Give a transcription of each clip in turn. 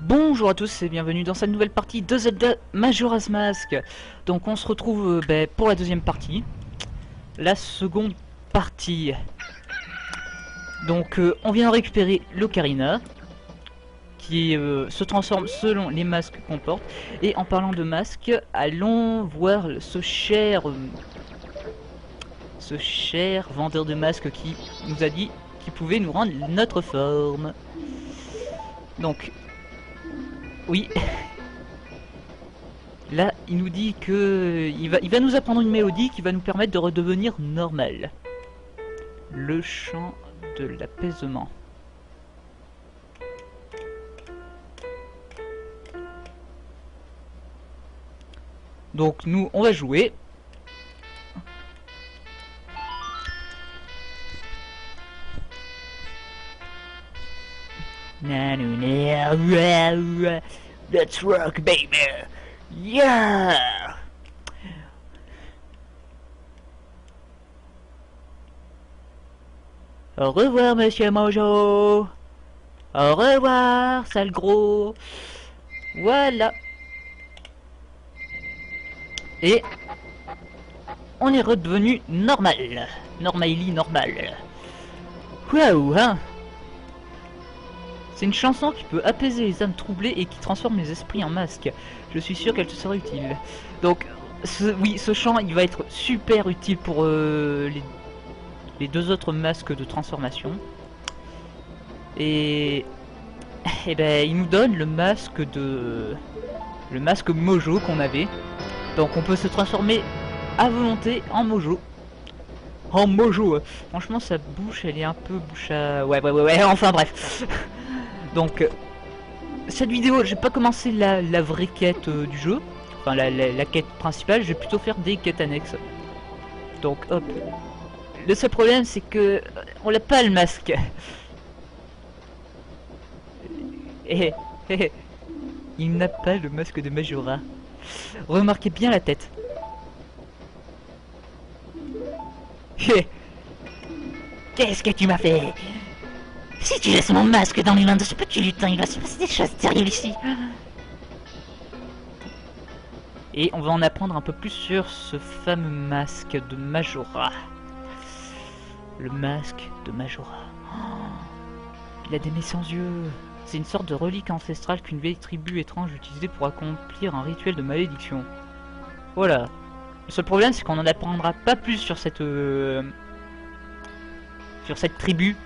Bonjour à tous et bienvenue dans cette nouvelle partie de Zelda Majora's Mask. Donc on se retrouve pour la deuxième partie, la seconde partie. Donc on vient de récupérer l'Ocarina, qui se transforme selon les masques qu'on porte. Et en parlant de masques, allons voir ce cher vendeur de masques qui nous a dit qu'il pouvait nous rendre notre forme. Donc, oui. Là, il nous dit que il va nous apprendre une mélodie qui va nous permettre de redevenir normal. Le chant de l'apaisement. Donc nous, on va jouer. Let's rock, baby! Yeah! Au revoir, monsieur Mojo! Au revoir, sale gros! Voilà! Et on est redevenu normal. Normally normal. Waouh, hein! C'est une chanson qui peut apaiser les âmes troublées et qui transforme les esprits en masques. Je suis sûr qu'elle te sera utile. Donc, oui, ce chant, il va être super utile pour les deux autres masques de transformation. Et ben, il nous donne le masque Mojo qu'on avait. Donc, on peut se transformer à volonté en Mojo. En Mojo. Franchement, sa bouche, elle est un peu bouche à... Ouais, enfin bref. Donc, cette vidéo, je vais pas commencer la vraie quête du jeu. Enfin, la quête principale, je vais plutôt faire des quêtes annexes. Donc, hop. Le seul problème, c'est que on n'a pas le masque. Il n'a pas le masque de Majora. Remarquez bien la tête. Qu'est-ce que tu m'as fait? Si tu laisses mon masque dans les mains de ce petit lutin, il va se passer des choses terribles ici. Et on va en apprendre un peu plus sur ce fameux masque de Majora. Le masque de Majora. Oh, il a des nez sans yeux. C'est une sorte de relique ancestrale qu'une vieille tribu étrange utilisait pour accomplir un rituel de malédiction. Voilà. Le seul problème, c'est qu'on n'en apprendra pas plus sur cette tribu.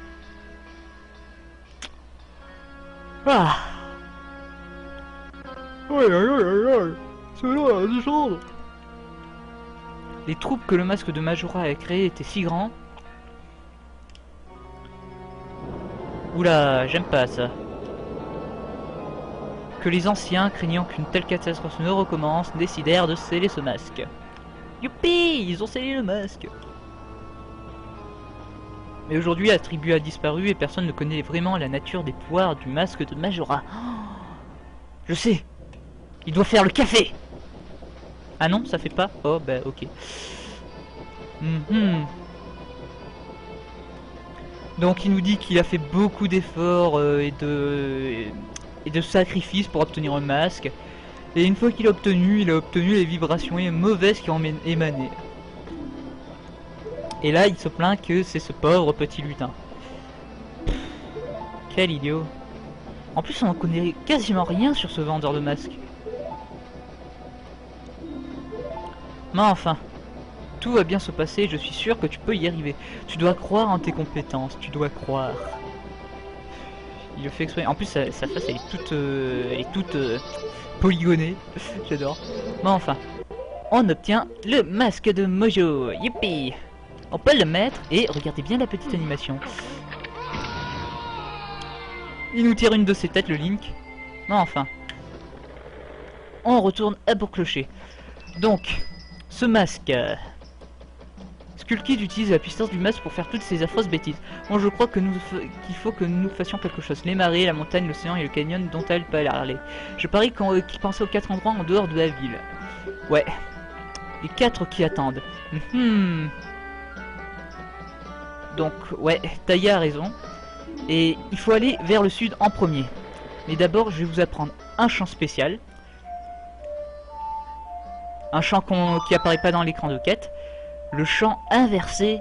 Ah. C'est là la légende. Les troupes que le masque de Majora a créées étaient si grands. Oula, j'aime pas ça. Que les anciens, craignant qu'une telle catastrophe ne recommence, décidèrent de sceller ce masque. Youpi, ils ont scellé le masque. Mais aujourd'hui, la tribu a disparu et personne ne connaît vraiment la nature des pouvoirs du masque de Majora. Oh, je sais. Il doit faire le café. Ah non, ça fait pas. Oh bah ok. Donc il nous dit qu'il a fait beaucoup d'efforts et de sacrifices pour obtenir un masque. Et une fois qu'il a obtenu, il a obtenu les vibrations mauvaises qui en émanaient. Et là, il se plaint que c'est ce pauvre petit lutin. Pff, quel idiot. En plus, on en connaît quasiment rien sur ce vendeur de masques. Mais enfin, tout va bien se passer, je suis sûr que tu peux y arriver. Tu dois croire en tes compétences, tu dois croire. Il le fait exprès. En plus, sa face, elle est toute polygonée. J'adore. Mais enfin, on obtient le masque de Mojo. Youpi! On peut le mettre et regardez bien la petite animation. Il nous tire une de ses têtes, le Link. Mais enfin, on retourne à Bourg-Clocher. Donc, ce masque. Skullkid utilise la puissance du masque pour faire toutes ces affreuses bêtises. Bon, je crois que qu'il faut que nous fassions quelque chose. Les marées, la montagne, l'océan et le canyon dont elle parler. Je parie qu'il pensait aux 4 endroits en dehors de la ville. Ouais. Les 4 qui attendent. Donc, ouais, Taya a raison. Et il faut aller vers le sud en premier. Mais d'abord, je vais vous apprendre un chant spécial. Un chant qui apparaît pas dans l'écran de quête. Le chant inversé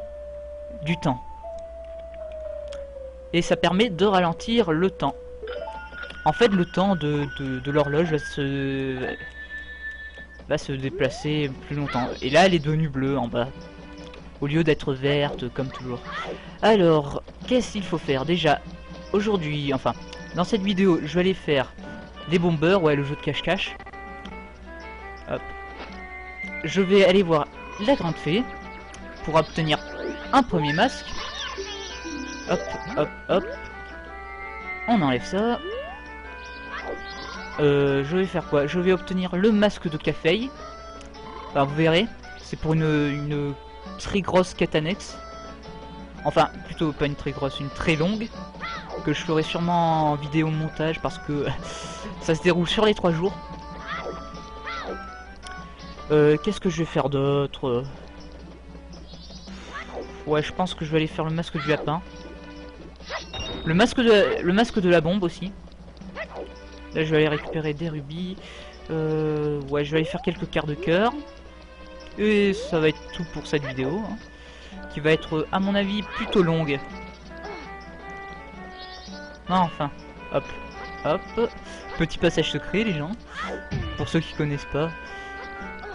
du temps. Et ça permet de ralentir le temps. En fait, le temps de l'horloge va se déplacer plus longtemps. Et là, elle est devenue bleue en bas, au lieu d'être verte, comme toujours. Alors, qu'est-ce qu'il faut faire? Déjà, aujourd'hui, enfin, dans cette vidéo, je vais aller faire des bombeurs, ouais, le jeu de cache-cache. Hop. Je vais aller voir la grande fée, pour obtenir un premier masque. Hop, hop, hop. On enlève ça. Je vais faire quoi? Je vais obtenir le masque de café. Enfin, vous verrez, c'est pour une très grosse quête annexe. Enfin, plutôt pas une très grosse, une très longue. Que je ferai sûrement en vidéo montage parce que ça se déroule sur les 3 jours. Qu'est-ce que je vais faire d'autre? Ouais, je pense que je vais aller faire le masque du lapin. Le masque de la bombe aussi. Là, je vais aller récupérer des rubis. Ouais, je vais aller faire quelques quarts de cœur. Et ça va être tout pour cette vidéo. Hein, qui va être, à mon avis, plutôt longue. Non, enfin, hop, hop. Petit passage secret, les gens. Pour ceux qui connaissent pas.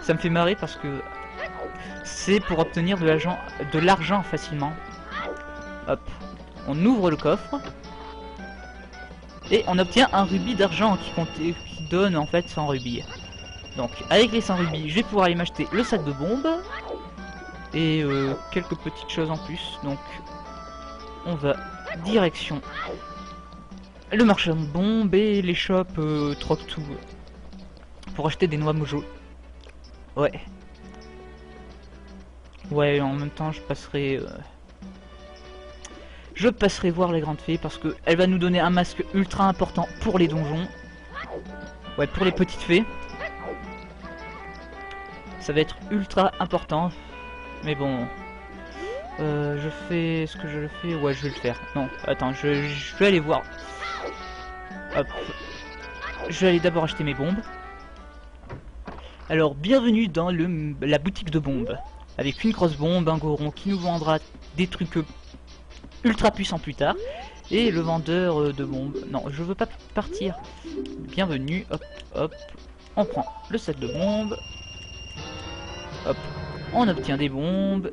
Ça me fait marrer parce que c'est pour obtenir de l'argent facilement. Hop. On ouvre le coffre. Et on obtient un rubis d'argent qui donne en fait 100 rubis. Donc avec les 100 rubis, je vais pouvoir aller m'acheter le sac de bombes. Et quelques petites choses en plus. Donc on va direction le marché de bombes et les shops troc tout. Pour acheter des noix mojo. Ouais. Ouais, en même temps je passerai voir la grande fée parce que elle va nous donner un masque ultra important pour les donjons. Ouais, pour les petites fées. Ça va être ultra important. Mais bon. Je fais ce que je le fais. Ouais, je vais le faire. Non, attends, je vais aller voir. Hop. Je vais aller d'abord acheter mes bombes. Alors, bienvenue dans la boutique de bombes. Avec une grosse bombe, un goron qui nous vendra des trucs ultra puissants plus tard. Et le vendeur de bombes. Non, je veux pas partir. Bienvenue. Hop, hop. On prend le sac de bombes. Hop. On obtient des bombes.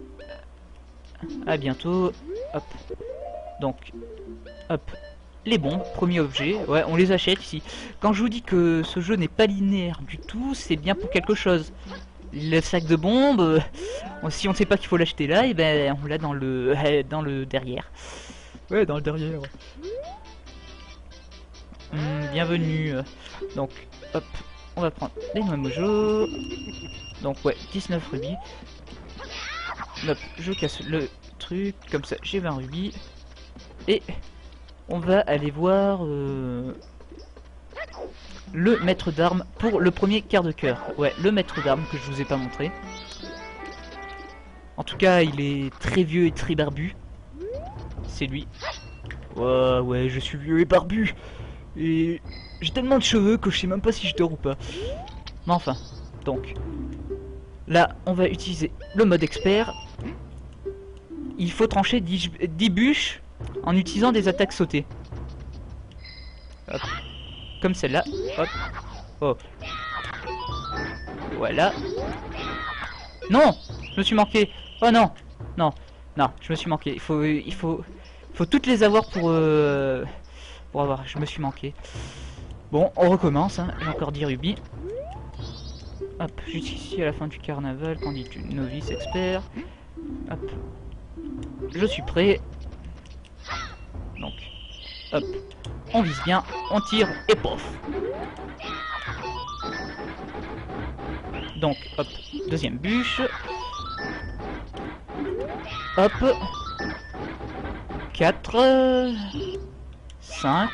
À bientôt. Hop. Donc, hop. Les bombes, premier objet. Ouais, on les achète ici. Quand je vous dis que ce jeu n'est pas linéaire du tout, c'est bien pour quelque chose. Le sac de bombes, si on ne sait pas qu'il faut l'acheter là, et ben on l'a dans le derrière. Ouais, dans le derrière. Bienvenue. Donc, hop, on va prendre les noix mojo. Donc ouais, 19 rubis. Hop, je casse le truc, comme ça j'ai 20 rubis. Et on va aller voir le maître d'armes pour le premier quart de cœur. Ouais, le maître d'armes que je vous ai pas montré. En tout cas, il est très vieux et très barbu. C'est lui. Ouais, ouais, je suis vieux et barbu. Et j'ai tellement de cheveux que je sais même pas si je dors ou pas. Mais enfin, donc. Là, on va utiliser le mode expert. Il faut trancher 10 bûches en utilisant des attaques sautées. Hop. Comme celle-là. Hop. Oh. Voilà. Non! Je me suis manqué. Oh non! Non. Non, je me suis manqué. Il faut toutes les avoir pour avoir. Je me suis manqué. Bon, on recommence. Hein. J'ai encore 10 rubis. Hop, jusqu'ici à la fin du carnaval. Qu'en dis-tu? Novice, expert. Hop. Je suis prêt. Donc, hop. On vise bien, on tire et pof. Donc, hop, deuxième bûche. Hop. 4, 5,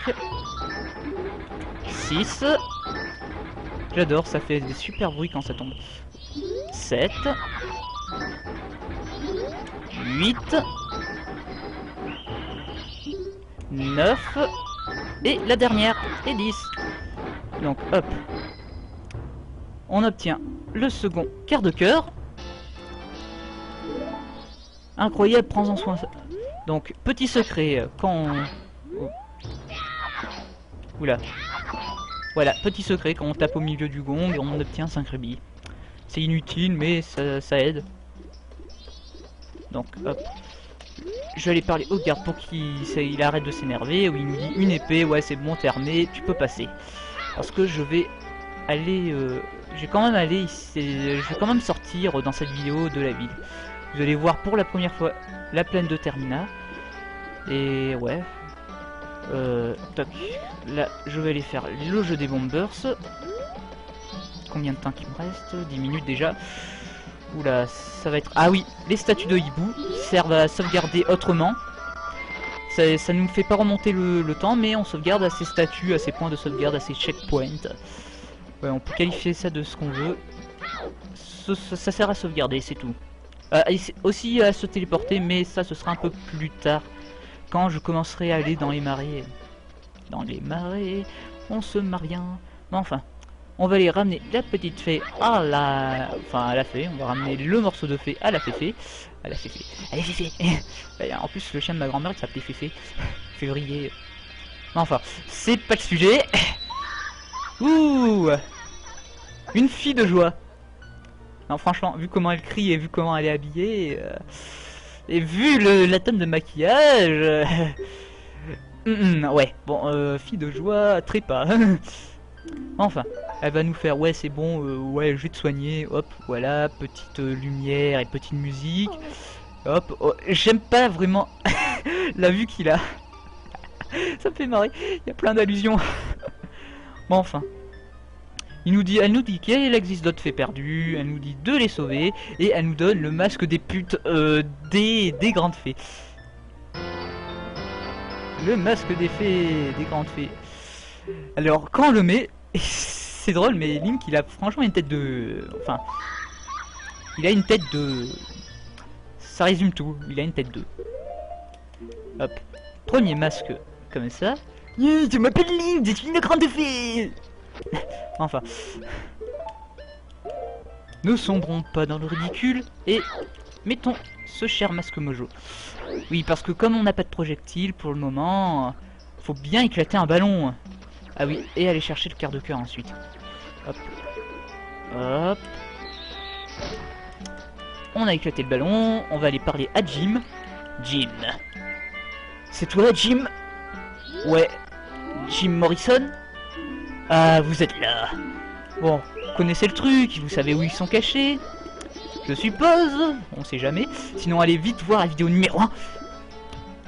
6. J'adore, ça fait des super bruits quand ça tombe. 7, 8, 9, Et la dernière, et 10. Donc hop. On obtient le second quart de cœur. Incroyable, prends-en soin. Donc, petit secret, quand on... Oh. Oula. Voilà, petit secret, quand on tape au milieu du gong, on obtient 5 rubis. C'est inutile, mais ça aide. Donc, hop. Je vais aller parler au garde pour qu'il arrête de s'énerver. Oui, il nous dit une épée, ouais c'est bon, t'es armé, tu peux passer. Parce que je vais aller... je vais quand même sortir dans cette vidéo de la ville. Vous allez voir pour la première fois la plaine de Termina. Et ouais. Toc. Là, je vais aller faire le jeu des bombers. Combien de temps qu'il me reste? 10 minutes déjà. Oula, ça va être... Ah oui, les statues de hibou servent à sauvegarder autrement. Ça nous fait pas remonter le temps, mais on sauvegarde à ces statues, à ces points de sauvegarde, à ces checkpoints. Ouais, on peut qualifier ça de ce qu'on veut. Ça sert à sauvegarder, c'est tout. Et aussi à se téléporter, mais ça ce sera un peu plus tard. Quand je commencerai à aller dans les marais. Dans les marais, on se marre bien. Mais enfin, on va aller ramener la petite fée à la... Enfin, à la fée. On va ramener le morceau de fée à la féfé. À la féfé. Allez, féfé. En plus, le chien de ma grand-mère, il s'appelait Féfé. Février. Mais enfin, c'est pas le sujet. Ouh, une fille de joie. Non, franchement, vu comment elle crie et vu comment elle est habillée... Et vu la tonne de maquillage... ouais, bon, fille de joie, trépas. Enfin, elle va nous faire, ouais c'est bon, ouais je vais te soigner, hop, voilà, petite lumière et petite musique. Hop, oh, j'aime pas vraiment la vue qu'il a. Ça me fait marrer, il y a plein d'allusions. Bon enfin. Elle nous dit qu'elle existe d'autres fées perdues, elle nous dit de les sauver, et elle nous donne le masque des putes des grandes fées. Le masque des fées, des grandes fées. Alors quand on le met, c'est drôle mais Link il a franchement une tête de... Enfin... Il a une tête de... Ça résume tout, il a une tête de... Hop. Premier masque comme ça. Je m'appelle Link, je suis une grande fée. Enfin. Ne sombrons pas dans le ridicule et mettons ce cher masque mojo. Oui, parce que comme on n'a pas de projectile pour le moment, faut bien éclater un ballon. Ah oui, et aller chercher le quart de cœur ensuite. Hop. Hop. On a éclaté le ballon, on va aller parler à Jim. Jim. C'est toi, Jim? Ouais. Jim Morrison? Ah, vous êtes là. Bon, vous connaissez le truc, vous savez où ils sont cachés. Je suppose, on sait jamais. Sinon, allez vite voir la vidéo numéro 1.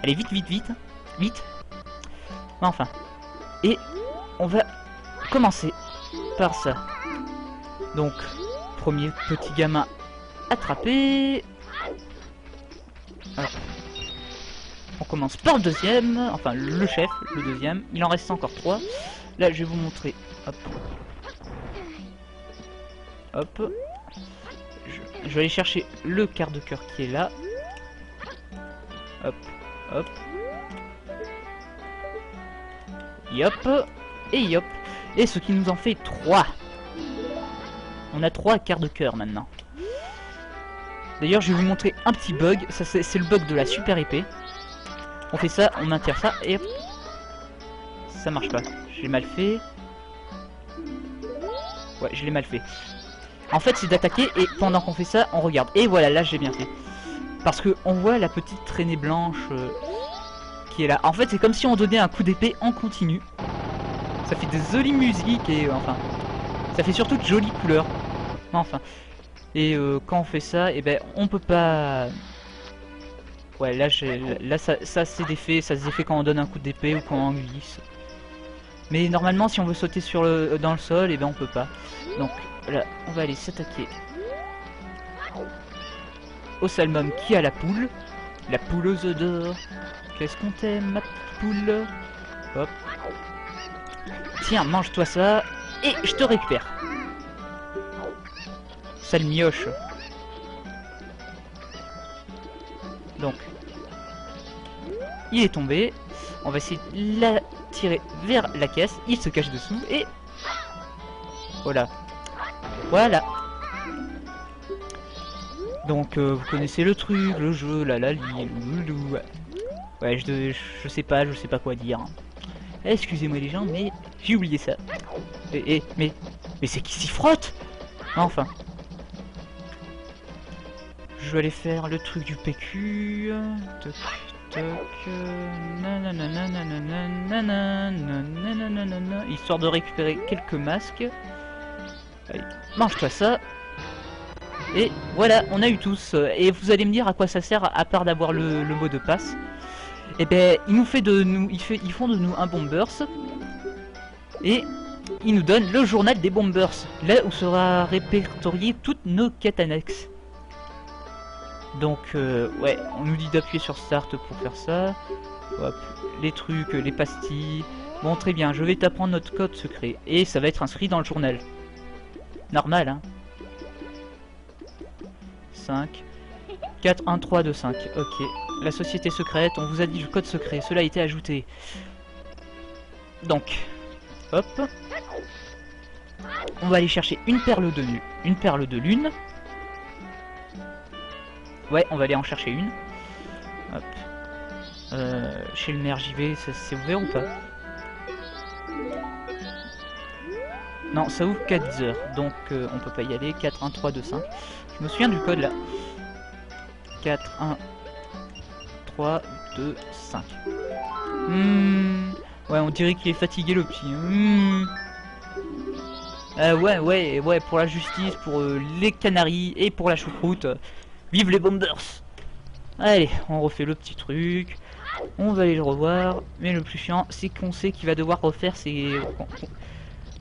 Allez, vite, vite, vite. Vite. Enfin. Et on va commencer par ça. Donc, premier petit gamin attrapé. Hop. On commence par le deuxième. Enfin, le chef, le deuxième. Il en reste encore 3. Là, je vais vous montrer. Hop. Hop. Je vais aller chercher le quart de cœur qui est là. Hop. Hop. Yop. Et yop. Et ce qui nous en fait 3. On a 3 quarts de cœur maintenant. D'ailleurs, je vais vous montrer un petit bug. Ça, c'est le bug de la super épée. On fait ça, on maintient ça et hop. Ça marche pas. Je l'ai mal fait. Ouais, je l'ai mal fait. En fait, c'est d'attaquer et pendant qu'on fait ça, on regarde. Et voilà, là, j'ai bien fait. Parce que on voit la petite traînée blanche qui est là. En fait, c'est comme si on donnait un coup d'épée en continu. Ça fait des jolies musiques et enfin, ça fait surtout de jolies couleurs. Enfin. Et quand on fait ça, et ben, on peut pas. Ouais, là, ça c'est des faits, ça se défait quand on donne un coup d'épée ou quand on glisse. Mais normalement, si on veut sauter dans le sol, et ben, on peut pas. Donc là, on va aller s'attaquer au salmon qui a la poule. La poule aux œufs d'or. Qu'est-ce qu'on t'aime, ma petite poule? Hop. Tiens, mange-toi ça. Et je te récupère. Sale mioche. Donc, il est tombé. On va essayer de tirer vers la caisse, il se cache dessous et voilà. Voilà. Donc vous connaissez le truc, le jeu, la li, loulou. Ouais, je sais pas quoi dire. Excusez-moi les gens, mais j'ai oublié ça. Mais c'est qui s'y frotte? Enfin. Je vais aller faire le truc du PQ. Toc, toc. Histoire de récupérer quelques masques. Allez, mange-toi ça. Et voilà, on a eu tous. Et vous allez me dire à quoi ça sert à part d'avoir le mot de passe. Et ben, ils font de nous un bombers. Et ils nous donnent le journal des bombers. Là où sera répertorié toutes nos quêtes annexes. Donc ouais, on nous dit d'appuyer sur Start pour faire ça. Hop, les trucs, les pastilles. Bon, très bien, je vais t'apprendre notre code secret. Et ça va être inscrit dans le journal. Normal, hein. 5, 4, 1, 3, 2, 5. Ok. La société secrète, on vous a dit le code secret. Cela a été ajouté. Donc, hop. On va aller chercher une perle de lune. Ouais, on va aller en chercher une. Hop. Chez le maire, j'y vais. C'est ouvert ou pas? Non, ça ouvre qu'à 10 h. Donc, on peut pas y aller. 4, 1, 3, 2, 5. Je me souviens du code là. 4, 1, 3, 2, 5. Ouais, on dirait qu'il est fatigué le petit. Ouais, pour la justice, pour les canaris et pour la choucroute. Vive les bombers! Allez, on refait le petit truc. On va aller le revoir. Mais le plus chiant, c'est qu'on sait qu'il va devoir refaire ses...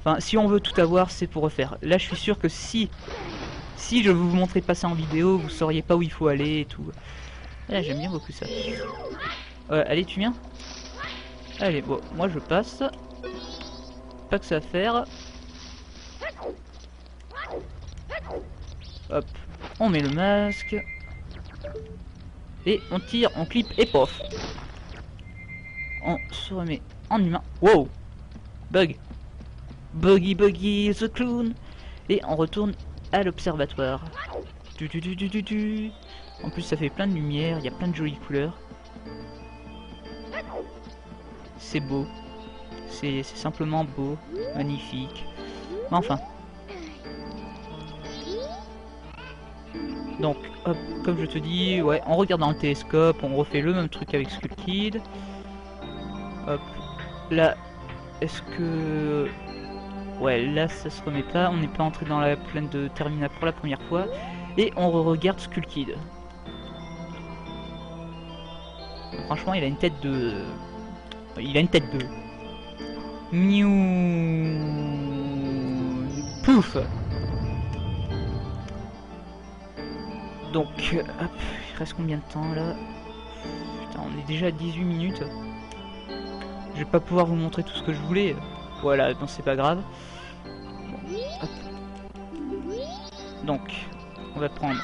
Enfin, si on veut tout avoir, c'est pour refaire. Là, je suis sûr que si je vous montrais pas ça en vidéo, vous sauriez pas où il faut aller et tout. Là, j'aime bien beaucoup ça. Allez, tu viens? Allez, bon, moi je passe. Pas que ça à faire. Hop, on met le masque. Et on tire, on clip et pof. On se remet en humain. Wow! Bug! Buggy the clown. Et on retourne à l'observatoire. En plus ça fait plein de lumière, il y a plein de jolies couleurs. C'est beau. C'est simplement beau, magnifique. Mais enfin. Donc, hop, comme je te dis, ouais, on regarde dans le télescope, on refait le même truc avec Skull Kid. Hop, là, est-ce que... Ouais, là ça se remet pas, on n'est pas entré dans la plaine de Termina pour la première fois. Et on regarde Skull Kid. Franchement, il a une tête de... Il a une tête de... Miou... Pouf. Donc, hop, il reste combien de temps là? Putain, on est déjà à 18 minutes. Je vais pas pouvoir vous montrer tout ce que je voulais. Voilà, non c'est pas grave. Bon, hop. Donc, on va prendre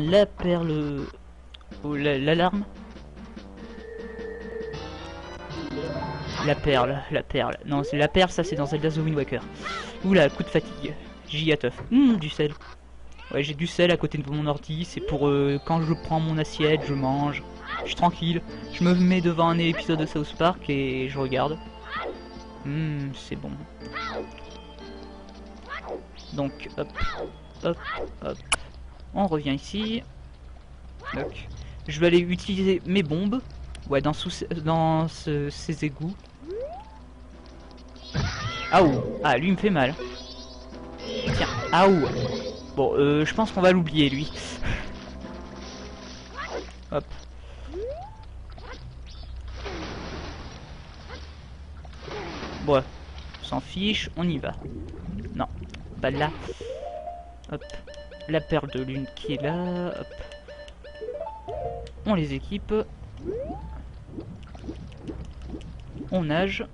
la perle... Oh, l'alarme. La perle. Non, c'est la perle, ça c'est dans Zelda The Wind Waker. Oula, coup de fatigue. Giga tough. Du sel. Ouais, j'ai du sel à côté de mon ordi. C'est pour quand je prends mon assiette, je mange. Je suis tranquille. Je me mets devant un épisode de South Park et je regarde. C'est bon. Donc, hop, hop, hop. On revient ici. Donc, je vais aller utiliser mes bombes. Ouais, dans ces égouts. Aouh. Ah, lui il me fait mal. Tiens, aouh. Bon, je pense qu'on va l'oublier, lui. Hop. Bon, on s'en fiche, on y va. Non, pas là. Hop. La perle de lune qui est là. Hop. On les équipe. On nage.